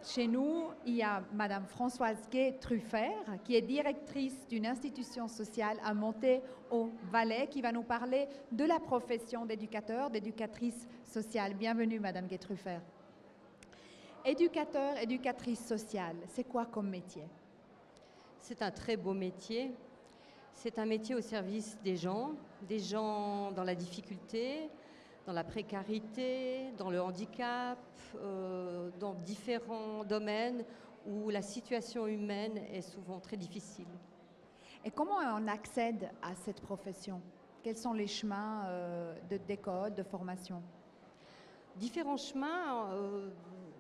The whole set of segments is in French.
Chez nous, il y a Madame Françoise Gay-Truffert, qui est directrice d'une institution sociale à Monté-au-Valais, qui va nous parler de la profession d'éducateur, d'éducatrice sociale. Bienvenue, Madame Gay-Truffert. Éducateur, éducatrice sociale, c'est quoi comme métier? C'est un très beau métier. C'est un métier au service des gens dans la difficulté, dans la précarité, dans le handicap, dans différents domaines où la situation humaine est souvent très difficile. Et comment on accède à cette profession? Quels sont les chemins d'école, de formation? Différents chemins.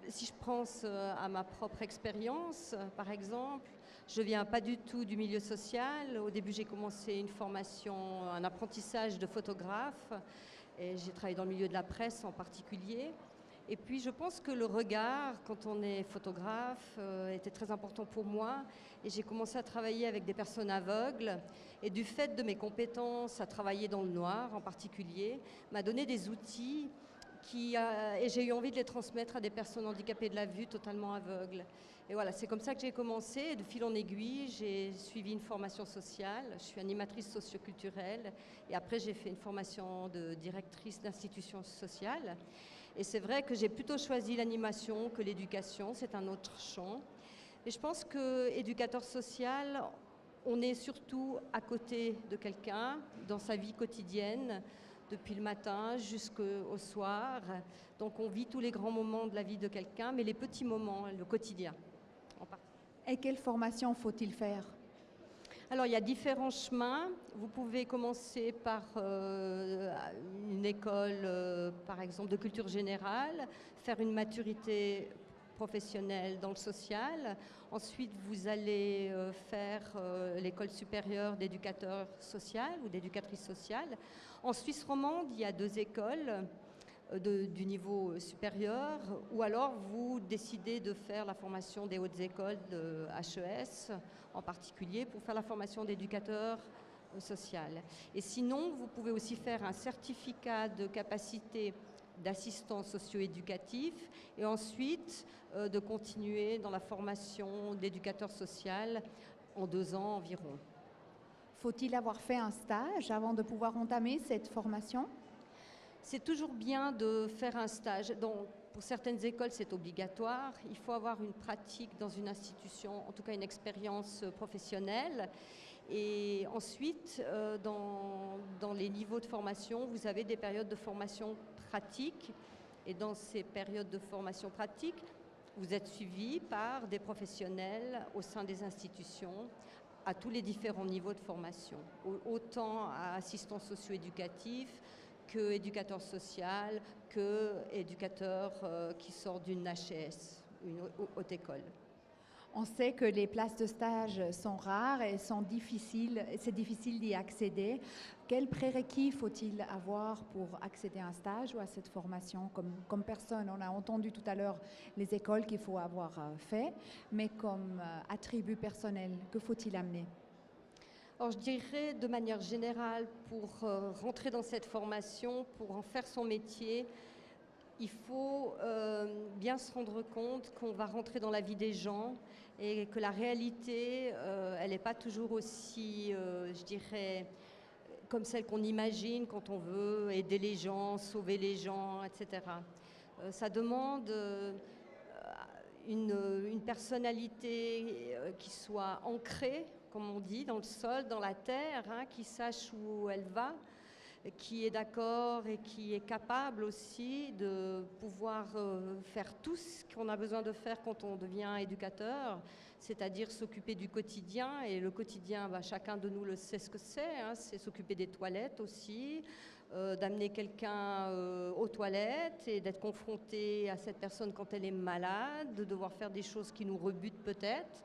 Si je pense à ma propre expérience, par exemple, je viens pas du tout du milieu social. Au début, j'ai commencé une formation, un apprentissage de photographe, et j'ai travaillé dans le milieu de la presse en particulier. Et puis, je pense que le regard, quand on est photographe, était très important pour moi. Et j'ai commencé à travailler avec des personnes aveugles. Et du fait de mes compétences à travailler dans le noir en particulier, m'a donné des outils et j'ai eu envie de les transmettre à des personnes handicapées de la vue totalement aveugles. Et voilà, c'est comme ça que j'ai commencé. Et de fil en aiguille, j'ai suivi une formation sociale. Je suis animatrice socioculturelle. Et après, j'ai fait une formation de directrice d'institution sociale. Et c'est vrai que j'ai plutôt choisi l'animation que l'éducation. C'est un autre champ. Et je pense qu'éducateur social, on est surtout à côté de quelqu'un dans sa vie quotidienne, depuis le matin jusqu'au soir. Donc on vit tous les grands moments de la vie de quelqu'un, mais les petits moments, le quotidien. Et quelle formation faut-il faire? Alors il y a différents chemins. Vous pouvez commencer par une école, par exemple, de culture générale, faire une maturité professionnelle dans le social. Ensuite, vous allez faire l'école supérieure d'éducateur social ou d'éducatrice sociale. En Suisse romande, il y a 2 écoles du niveau supérieur, ou alors vous décidez de faire la formation des hautes écoles de HES en particulier pour faire la formation d'éducateur social. Et sinon, vous pouvez aussi faire un certificat de capacité d'assistant socio-éducatif et ensuite de continuer dans la formation d'éducateur social en 2 ans environ. Faut-il avoir fait un stage avant de pouvoir entamer cette formation? C'est toujours bien de faire un stage. Donc, pour certaines écoles, c'est obligatoire. Il faut avoir une pratique dans une institution, en tout cas une expérience professionnelle. Et ensuite, dans les niveaux de formation, vous avez des périodes de formation pratique. Et dans ces périodes de formation pratique, vous êtes suivi par des professionnels au sein des institutions à tous les différents niveaux de formation, autant à assistant socio-éducatif que éducateur social, que éducateur qui sort d'une HES, une haute école. On sait que les places de stage sont rares et sont difficiles, c'est difficile d'y accéder. Quels prérequis faut-il avoir pour accéder à un stage ou à cette formation comme personne? On a entendu tout à l'heure les écoles qu'il faut avoir fait, mais comme attribut personnel, que faut-il amener? Alors je dirais de manière générale, pour rentrer dans cette formation, pour en faire son métier, il faut bien se rendre compte qu'on va rentrer dans la vie des gens et que la réalité, elle n'est pas toujours aussi, je dirais, comme celle qu'on imagine quand on veut aider les gens, sauver les gens, etc. Ça demande une personnalité qui soit ancrée, comme on dit, dans le sol, dans la terre, hein, qui sache où elle va, qui est d'accord et qui est capable aussi de pouvoir faire tout ce qu'on a besoin de faire quand on devient éducateur, c'est-à-dire s'occuper du quotidien. Et le quotidien, chacun de nous le sait ce que c'est, hein, c'est s'occuper des toilettes aussi, d'amener quelqu'un aux toilettes et d'être confronté à cette personne quand elle est malade, de devoir faire des choses qui nous rebutent peut-être,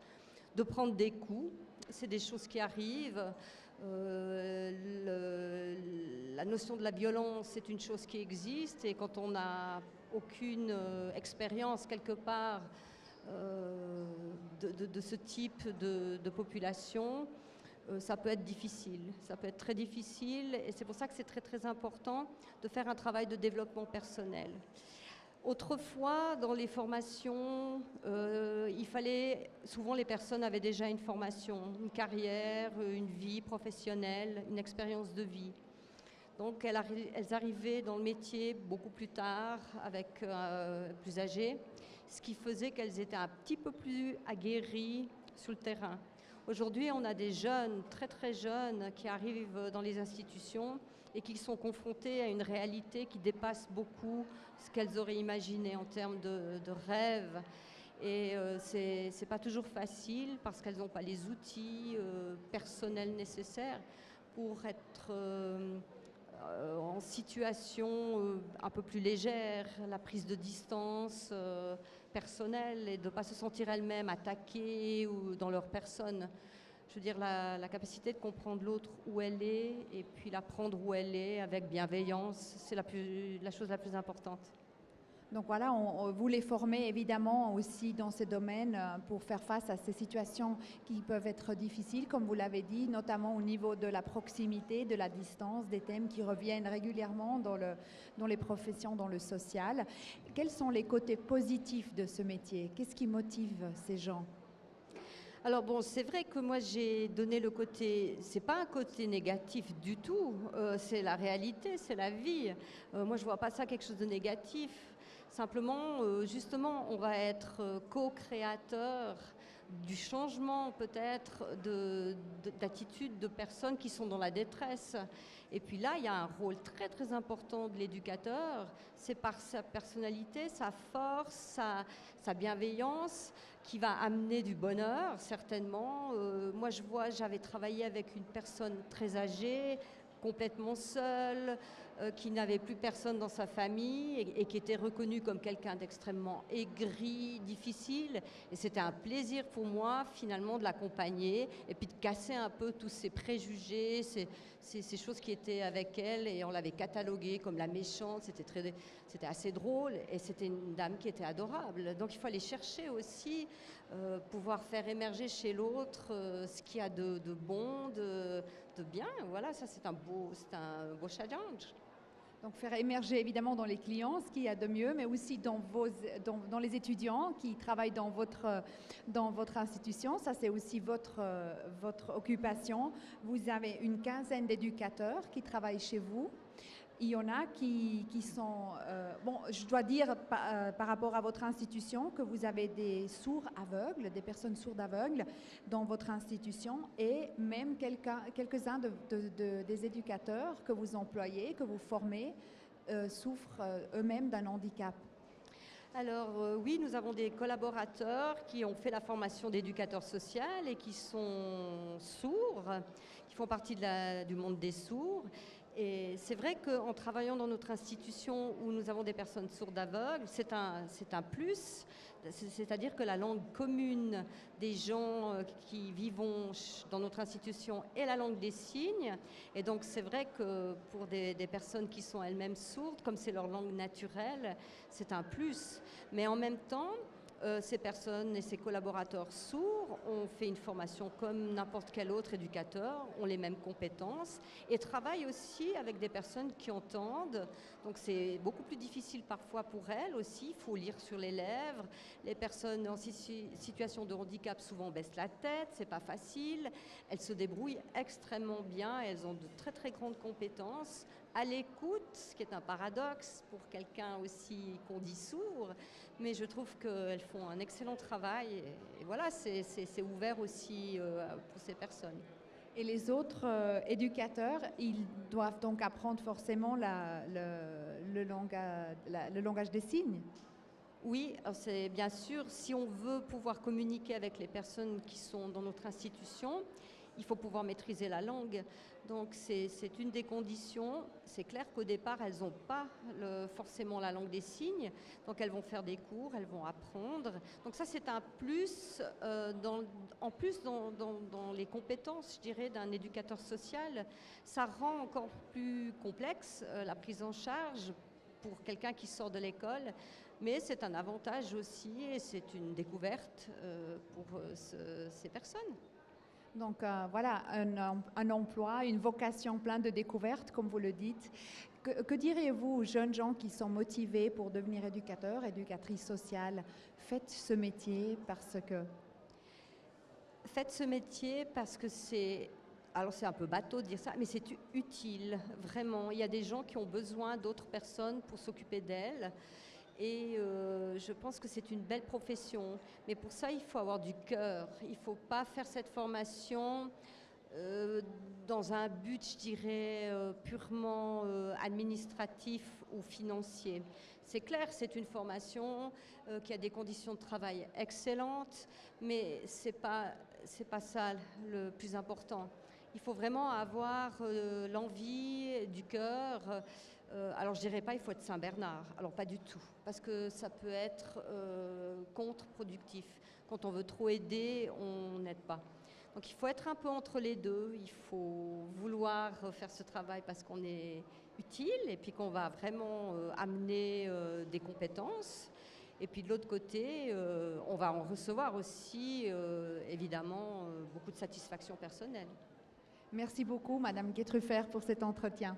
de prendre des coups. C'est des choses qui arrivent. La notion de la violence, c'est une chose qui existe et quand on n'a aucune expérience quelque part de ce type de population, ça peut être difficile. Ça peut être très difficile et c'est pour ça que c'est très très important de faire un travail de développement personnel. Autrefois, dans les formations, souvent les personnes avaient déjà une formation, une carrière, une vie professionnelle, une expérience de vie. Donc elles arrivaient dans le métier beaucoup plus tard, plus âgées, ce qui faisait qu'elles étaient un petit peu plus aguerries sur le terrain. Aujourd'hui, on a des jeunes, très très jeunes, qui arrivent dans les institutions et qui sont confrontées à une réalité qui dépasse beaucoup ce qu'elles auraient imaginé en termes de rêves. Et c'est pas toujours facile parce qu'elles n'ont pas les outils personnels nécessaires pour être en situation un peu plus légère, la prise de distance personnelle et de ne pas se sentir elles-mêmes attaquées ou dans leur personne. Je veux dire, la capacité de comprendre l'autre où elle est et puis la prendre où elle est avec bienveillance, c'est la chose la plus importante. Donc voilà, vous les formez évidemment aussi dans ce domaine pour faire face à ces situations qui peuvent être difficiles, comme vous l'avez dit, notamment au niveau de la proximité, de la distance, des thèmes qui reviennent régulièrement dans les professions, dans le social. Quels sont les côtés positifs de ce métier? Qu'est-ce qui motive ces gens? Alors bon, c'est vrai que moi j'ai donné le côté, c'est pas un côté négatif du tout, c'est la réalité, c'est la vie. Moi je vois pas ça quelque chose de négatif. Simplement, justement, on va être co-créateur du changement peut-être d'attitude de personnes qui sont dans la détresse. Et puis là, il y a un rôle très très important de l'éducateur, c'est par sa personnalité, sa force, sa bienveillance qui va amener du bonheur, certainement. Moi, j'avais travaillé avec une personne très âgée, complètement seule, qui n'avait plus personne dans sa famille et qui était reconnue comme quelqu'un d'extrêmement aigri, difficile. Et c'était un plaisir pour moi, finalement, de l'accompagner et puis de casser un peu tous ces préjugés, ces choses qui étaient avec elle. Et on l'avait cataloguée comme la méchante. C'était assez drôle et c'était une dame qui était adorable. Donc il faut aller chercher aussi, pouvoir faire émerger chez l'autre ce qu'il y a de bon, de bien. Voilà, ça c'est un beau challenge. Donc faire émerger évidemment dans les clients ce qu'il y a de mieux, mais aussi dans les étudiants qui travaillent dans votre institution. Ça, c'est aussi votre occupation. Vous avez une quinzaine d'éducateurs qui travaillent chez vous. Il y en a qui sont... bon, je dois dire par rapport à votre institution que vous avez des sourds aveugles, des personnes sourdes aveugles dans votre institution et même quelques-uns des éducateurs que vous employez, que vous formez, souffrent eux-mêmes d'un handicap. Alors oui, nous avons des collaborateurs qui ont fait la formation d'éducateur social et qui sont sourds, qui font partie du monde des sourds. Et c'est vrai qu'en travaillant dans notre institution où nous avons des personnes sourdes aveugles, c'est un plus, c'est-à-dire que la langue commune des gens qui vivent dans notre institution est la langue des signes. Et donc c'est vrai que pour des personnes qui sont elles-mêmes sourdes, comme c'est leur langue naturelle, c'est un plus. Mais en même temps, ces personnes et ces collaborateurs sourds ont fait une formation comme n'importe quel autre éducateur, ont les mêmes compétences et travaillent aussi avec des personnes qui entendent. Donc c'est beaucoup plus difficile parfois pour elles aussi, il faut lire sur les lèvres. Les personnes en situation de handicap souvent baissent la tête, c'est pas facile. Elles se débrouillent extrêmement bien, elles ont de très très grandes compétences. À l'écoute, ce qui est un paradoxe pour quelqu'un aussi qu'on dit sourd, mais je trouve qu'elles font un excellent travail et voilà, c'est ouvert aussi pour ces personnes. Et les autres éducateurs, ils doivent donc apprendre forcément le langage des signes. Oui, c'est bien sûr, si on veut pouvoir communiquer avec les personnes qui sont dans notre institution, il faut pouvoir maîtriser la langue. Donc c'est une des conditions. C'est clair qu'au départ, elles n'ont pas forcément la langue des signes. Donc elles vont faire des cours, elles vont apprendre. Donc ça, c'est un plus, en plus dans les compétences, je dirais, d'un éducateur social. Ça rend encore plus complexe la prise en charge pour quelqu'un qui sort de l'école. Mais c'est un avantage aussi et c'est une découverte pour ces personnes. Donc voilà, un emploi, une vocation pleine de découvertes, comme vous le dites. Que diriez-vous aux jeunes gens qui sont motivés pour devenir éducateurs, éducatrices sociales? Faites ce métier parce que... Faites ce métier parce que c'est... Alors c'est un peu bateau de dire ça, mais c'est utile, vraiment. Il y a des gens qui ont besoin d'autres personnes pour s'occuper d'elles. Et je pense que c'est une belle profession. Mais pour ça, il faut avoir du cœur. Il ne faut pas faire cette formation dans un but, je dirais, purement administratif ou financier. C'est clair, c'est une formation qui a des conditions de travail excellentes, mais ce n'est pas ça le plus important. Il faut vraiment avoir l'envie, du cœur. Alors je dirais pas il faut être Saint-Bernard, alors pas du tout, parce que ça peut être contre-productif. Quand on veut trop aider, on n'aide pas. Donc il faut être un peu entre les deux, il faut vouloir faire ce travail parce qu'on est utile et puis qu'on va vraiment amener des compétences. Et puis de l'autre côté, on va en recevoir aussi évidemment beaucoup de satisfaction personnelle. Merci beaucoup, Madame Guetrufer, pour cet entretien.